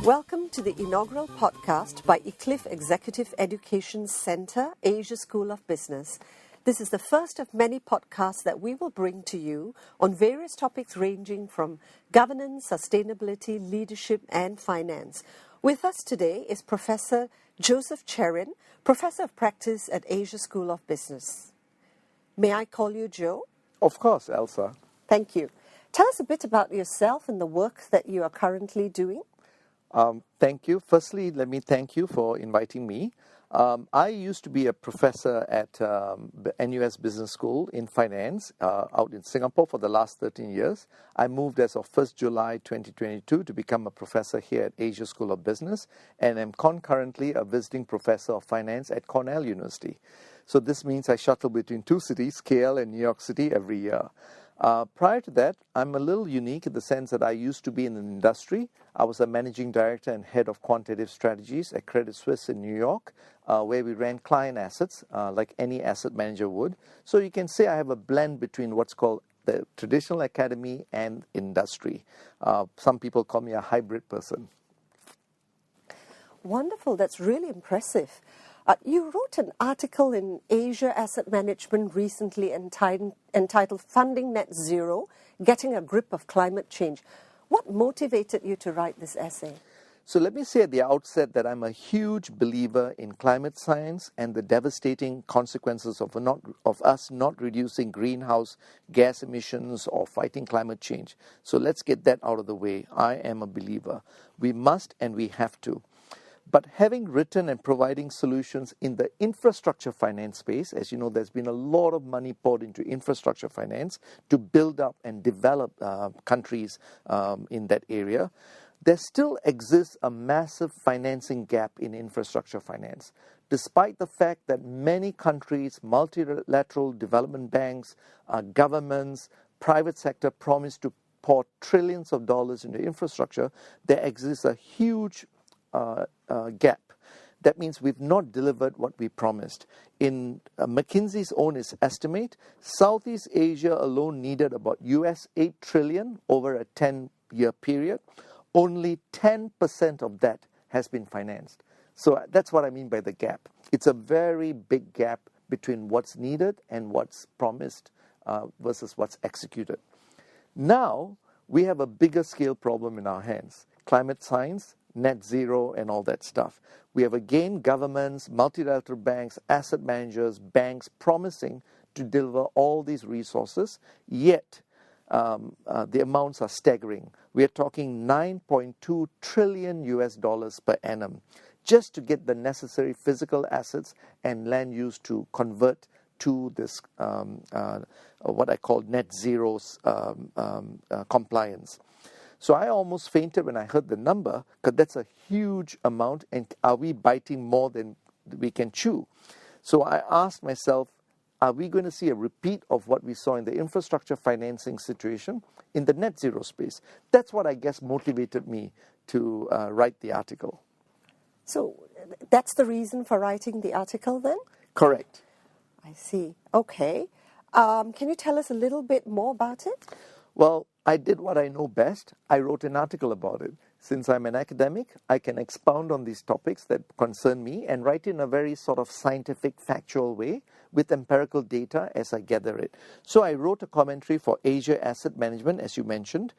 Welcome to the inaugural podcast by Iclif Executive Education Centre, Asia School of Business. This is the first of many podcasts that we will bring to you on various topics ranging from governance, sustainability, leadership, and finance. With us today is Professor Joseph Cherian, Professor of Practice at Asia School of Business. May I call you Joe? Of course, Elsa. Thank you. Tell us a bit about yourself and the work that you are currently doing. Thank you. Firstly, let me thank you for inviting me. I used to be a professor at the NUS Business School in finance out in Singapore for the last 13 years. I moved as of 1st July 2022 to become a professor here at Asia School of Business, and am concurrently a visiting professor of finance at Cornell University. So this means I shuttle between two cities, KL and New York City, every year. Prior to that, I'm a little unique in the sense that I used to be in an industry. I was a managing director and head of quantitative strategies at Credit Suisse in New York, where we ran client assets like any asset manager would. So you can say I have a blend between what's called the traditional academy and industry. Some people call me a hybrid person. Wonderful. That's really impressive. You wrote an article in Asia Asset Management recently entitled Funding Net Zero, Getting a Grip of Climate Change. What motivated you to write this essay? So let me say at the outset that I'm a huge believer in climate science and the devastating consequences of us not reducing greenhouse gas emissions or fighting climate change. So let's get that out of the way. I am a believer. We must and we have to. But having written and providing solutions in the infrastructure finance space, as you know, there's been a lot of money poured into infrastructure finance to build up and develop countries in that area. There still exists a massive financing gap in infrastructure finance, despite the fact that many countries, multilateral development banks, governments, private sector promise to pour trillions of dollars into infrastructure. There exists a huge gap. That means we've not delivered what we promised. In McKinsey's own estimate, Southeast Asia alone needed about US 8 trillion over a 10-year period. Only 10% of that has been financed. So that's what I mean by the gap. It's a very big gap between what's needed and what's promised versus what's executed. Now, we have a bigger scale problem in our hands. Climate science, net zero, and all that stuff. We have again governments, multilateral banks, asset managers, banks promising to deliver all these resources, yet the amounts are staggering. We are talking $9.2 trillion US dollars per annum just to get the necessary physical assets and land use to convert to this what I call net zero compliance. So I almost fainted when I heard the number, because that's a huge amount, and are we biting more than we can chew? So I asked myself, are we going to see a repeat of what we saw in the infrastructure financing situation in the net zero space? That's what I guess motivated me to write the article. So that's the reason for writing the article then? Correct. I see. Okay. Can you tell us a little bit more about it? Well, I did what I know best. I wrote an article about it. Since I'm an academic, I can expound on these topics that concern me and write in a very sort of scientific, factual way with empirical data as I gather it. So I wrote a commentary for Asia Asset Management, as you mentioned.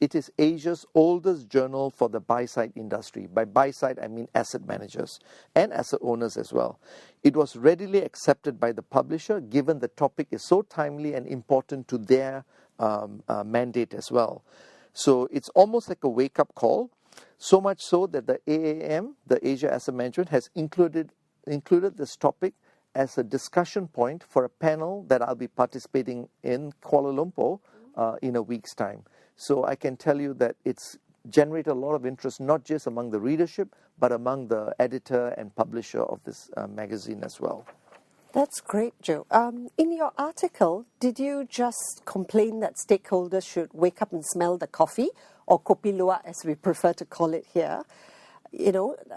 It is Asia's oldest journal for the buy-side industry. By buy-side, I mean asset managers and asset owners as well. It was readily accepted by the publisher, given the topic is so timely and important to their mandate as well. So it's almost like a wake-up call, so much so that the AAM, the Asia Asset Management, has included this topic as a discussion point for a panel that I'll be participating in Kuala Lumpur in a week's time. So I can tell you that it's generated a lot of interest, not just among the readership, but among the editor and publisher of this magazine as well. That's great, Joe. In your article, did you just complain that stakeholders should wake up and smell the coffee, or kopi luwak as we prefer to call it here?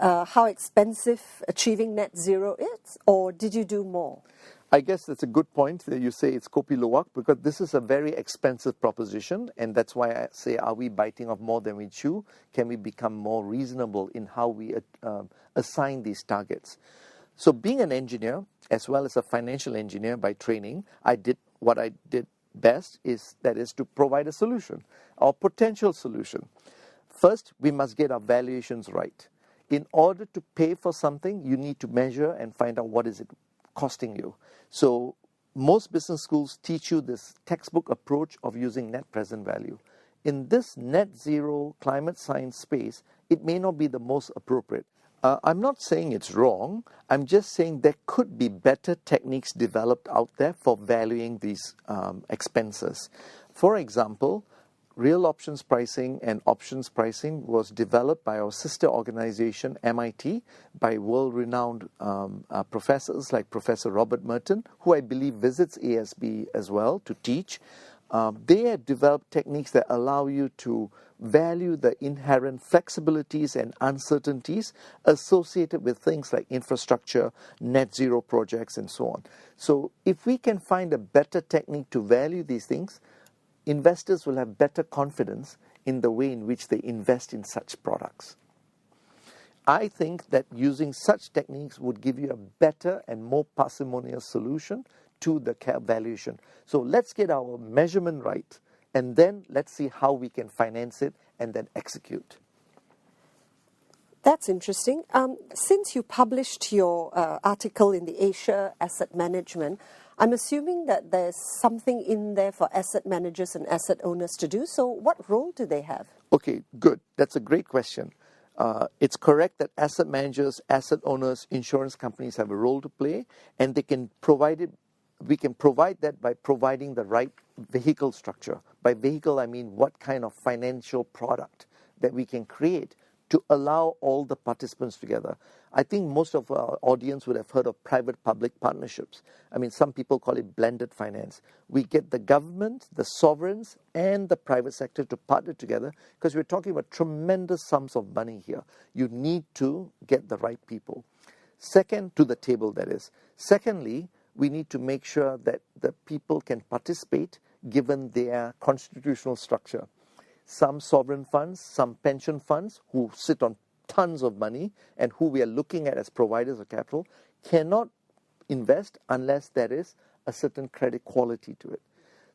How expensive achieving net zero is, or did you do more? I guess that's a good point that you say it's kopi luwak, because this is a very expensive proposition, and that's why I say, are we biting off more than we chew? Can we become more reasonable in how we assign these targets? So being an engineer, as well as a financial engineer by training, what I did best is to provide a solution, or potential solution. First, we must get our valuations right. In order to pay for something, you need to measure and find out what is it costing you. So most business schools teach you this textbook approach of using net present value. In this net zero climate science space, it may not be the most appropriate. I'm not saying it's wrong. I'm just saying there could be better techniques developed out there for valuing these expenses. For example, real options pricing and options pricing was developed by our sister organization, MIT, by world-renowned professors like Professor Robert Merton, who I believe visits ASB as well to teach. They have developed techniques that allow you to value the inherent flexibilities and uncertainties associated with things like infrastructure, net zero projects, and so on. So if we can find a better technique to value these things, investors will have better confidence in the way in which they invest in such products. I think that using such techniques would give you a better and more parsimonious solution to the valuation. So let's get our measurement right, and then let's see how we can finance it and then execute. That's interesting. Since you published your article in the Asia Asset Management, I'm assuming that there's something in there for asset managers and asset owners to do. So what role do they have? Okay, good. That's a great question. It's correct that asset managers, asset owners, insurance companies have a role to play, and they can provide it. We can provide that by providing the right vehicle structure. By vehicle, I mean what kind of financial product that we can create to allow all the participants together. I think most of our audience would have heard of private-public partnerships. I mean, some people call it blended finance. We get the government, the sovereigns, and the private sector to partner together, because we're talking about tremendous sums of money here. You need to get the right people. Second, to the table, that is. Secondly, we need to make sure that the people can participate given their constitutional structure. Some sovereign funds, some pension funds who sit on tons of money and who we are looking at as providers of capital cannot invest unless there is a certain credit quality to it.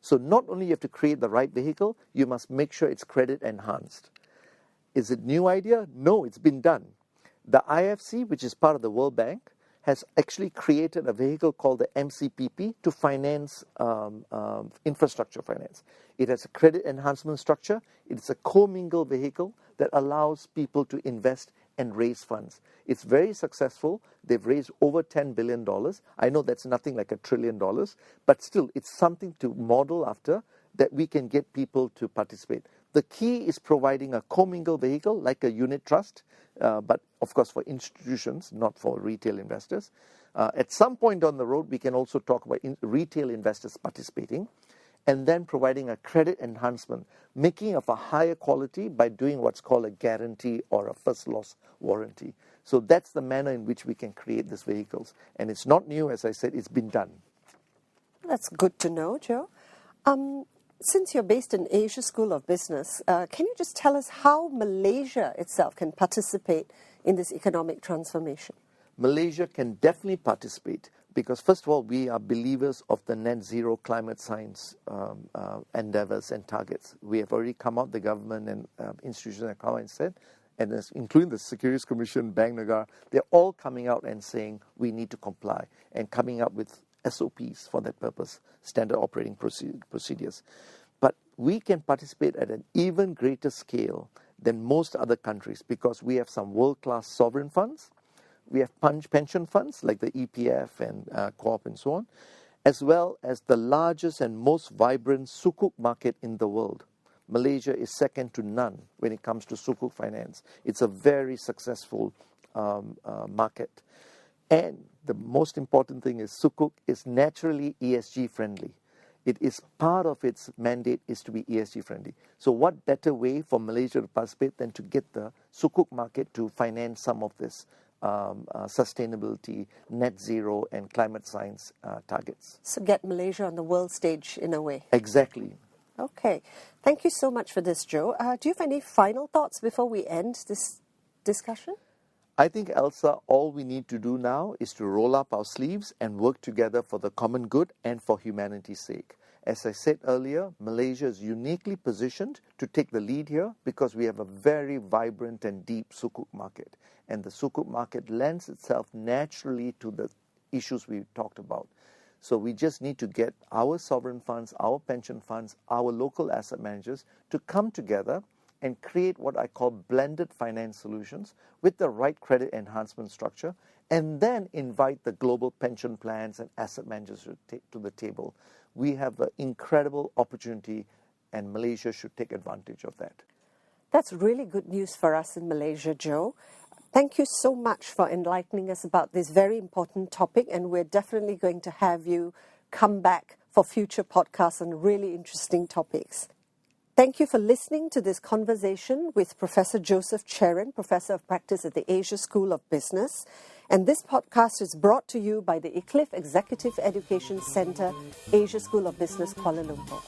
So not only you have to create the right vehicle, you must make sure it's credit enhanced. Is it a new idea? No, it's been done. The IFC, which is part of the World Bank, has actually created a vehicle called the MCPP to finance infrastructure finance. It has a credit enhancement structure. It's a commingled vehicle that allows people to invest and raise funds. It's very successful. They've raised over $10 billion. I know that's nothing like $1 trillion, but still, it's something to model after that we can get people to participate. The key is providing a commingled vehicle like a unit trust, but of course for institutions, not for retail investors. At some point on the road, we can also talk about retail investors participating, and then providing a credit enhancement, making of a higher quality by doing what's called a guarantee or a first loss warranty. So that's the manner in which we can create these vehicles. And it's not new, as I said, it's been done. That's good to know, Joe. Since you're based in Asia School of Business, can you just tell us how Malaysia itself can participate in this economic transformation? Malaysia can definitely participate because, first of all, we are believers of the net zero climate science endeavors and targets. We have already come out, the government and institutions have come out and said, and including the Securities Commission, Bank Negara, they're all coming out and saying we need to comply and coming up with SOPs for that purpose, standard operating procedures. But we can participate at an even greater scale than most other countries because we have some world-class sovereign funds, we have pension funds like the EPF and Co-op and so on, as well as the largest and most vibrant sukuk market in the world. Malaysia is second to none when it comes to sukuk finance. It's a very successful market. And the most important thing is sukuk is naturally ESG friendly. It is part of its mandate is to be ESG friendly. So what better way for Malaysia to participate than to get the sukuk market to finance some of this sustainability, net zero, and climate science targets. So get Malaysia on the world stage in a way. Exactly. Okay. Thank you so much for this, Joe. Do you have any final thoughts before we end this discussion? I think, Elsa, all we need to do now is to roll up our sleeves and work together for the common good and for humanity's sake. As I said earlier, Malaysia is uniquely positioned to take the lead here because we have a very vibrant and deep sukuk market. And the sukuk market lends itself naturally to the issues we talked about. So we just need to get our sovereign funds, our pension funds, our local asset managers to come together and create what I call blended finance solutions with the right credit enhancement structure, and then invite the global pension plans and asset managers to the table. We have an incredible opportunity, and Malaysia should take advantage of that. That's really good news for us in Malaysia, Joe. Thank you so much for enlightening us about this very important topic, and we're definitely going to have you come back for future podcasts on really interesting topics. Thank you for listening to this conversation with Professor Joseph Cherian, Professor of Practice at the Asia School of Business. And this podcast is brought to you by the Iclif Executive Education Centre, Asia School of Business, Kuala Lumpur.